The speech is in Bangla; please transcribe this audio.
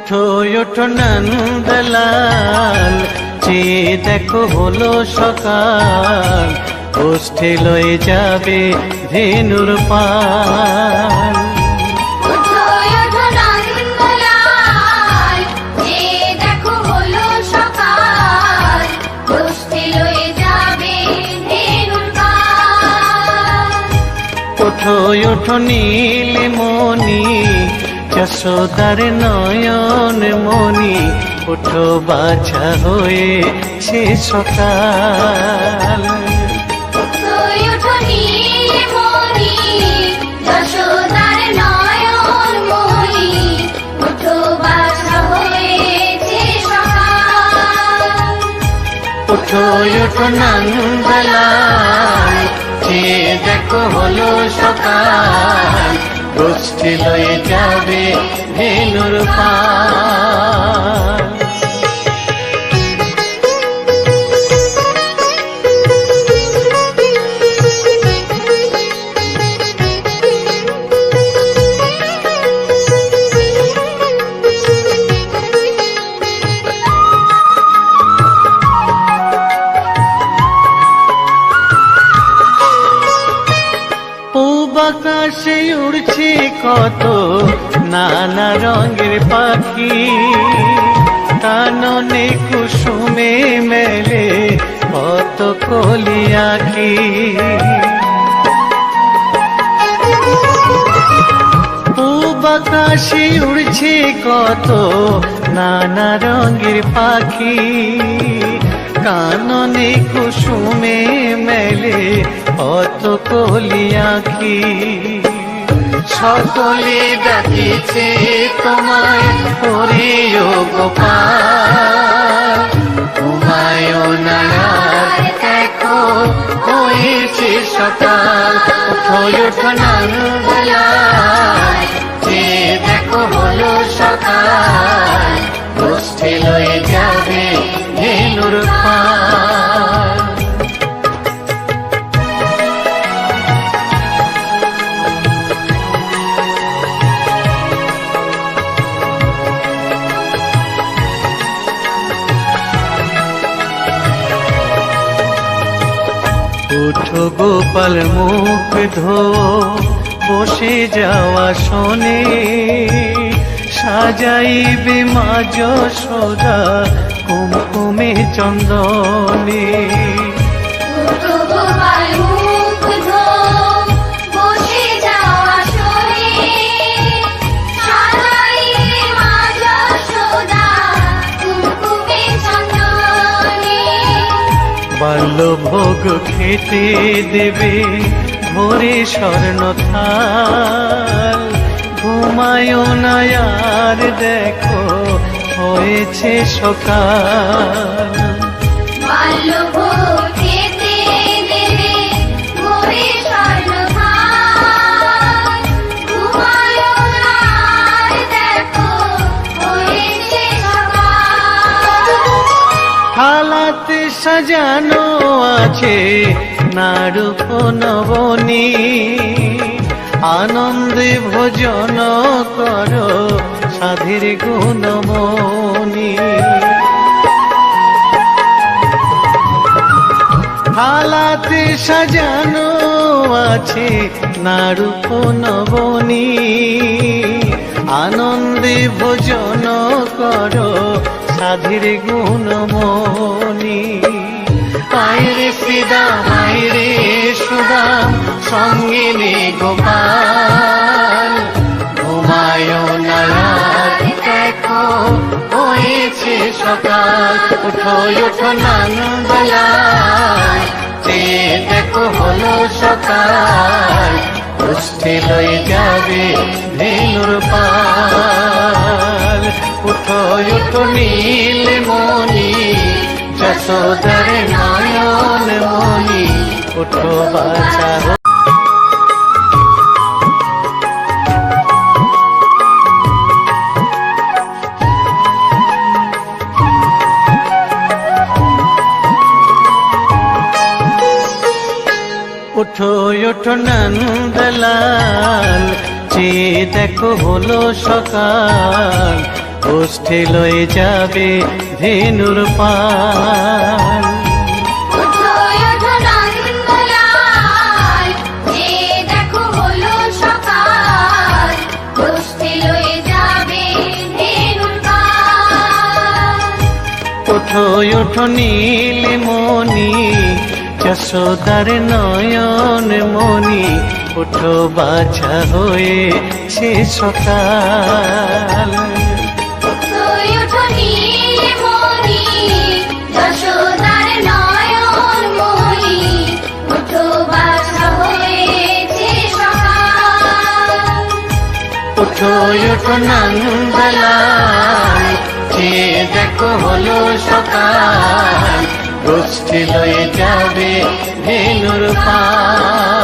ওঠো ওঠো নন্দলাল, চেয়ে দেখো হলো সকাল, গোষ্ঠী লয়ে যাবে ধেনুর পাল। ওঠো ওঠো নীলমণি, যশোদার নয়ন মণি, ওঠো বাছা হয়েছে সকাল। ওঠো ওঠো নন্দলাল, চেয়ে দেখো হলো সকাল, গোষ্ঠী লয়ে যাবে ধেনুর পাল। আকাশে উড়ছে কত নানা রঙের পাখি, কাননে কুসুমে মেলে কত কলি আঁখি। পূব আকাশে উড়ছে কত নানা রঙের পাখি, কাননে কুসুমে মেলে কত কলি আঁখি। সকলে ডাকিছে তোমায় হরিও গোপাল, তোমায় নায়ার দেখো হয়েছে সকাল। ওঠো ওঠো নন্দলাল, চেয়ে দেখো হলো সকাল, গোষ্ঠী লয়ে যাবে ধেনুর পাল। ওঠো গোপাল মুখ ধো, বসে যাওয়া শোনে, সাজাইবে মা যশোদা কুমকুমে চন্দনে। বাল্যভোগ খেতে দেবে ভোরে স্বর্ণ থাল, ঘুমায় না আর দেখো হয়েছে সকাল। থালাতে সাজানো আছে নারূপ নবনী, আনন্দে ভোজন করো সাধের গুণমণি। থালাতে সাজানো আছে নারূপ নবনী, আনন্দে ভোজন করো সাধের গুণমণি। আইরে সিদা আইরে সুদাম, সঙ্গে নে গোপাল, ঘুমায় না দেখো হয়েছে সকাল। ওঠো ওঠো নন্দলাল, চেয়ে দেখো হলো সকাল, গোষ্ঠী লয়ে যাবে ধেনুর পাল। ওঠো ওঠো নীলমণি, যশোদার নয়ন মণি, ওঠো বাছা। ওঠো ওঠো নন্দলাল, চেয়ে দেখো হলো সকাল, গোষ্ঠী লয়ে যাবে ধেনুর পাল। ওঠো ওঠো নন্দলাল, যে দেখো হলো সকাল, গোষ্ঠী লয়ে যাবে ধেনুর পাল। ওঠো ওঠো নীলমণি যশোদার নয়ন মণি, ওঠো বাছা হয়েছে সকাল। ওঠো ওঠো নীলমণি যশোদার নয়ন মণি, ওঠো বাছা হয়েছে সকাল। ওঠো ওঠো নন্দলাল, যে দেখো হলো সকাল, গোষ্ঠী লয়ে যাবে ধেনুর পাল।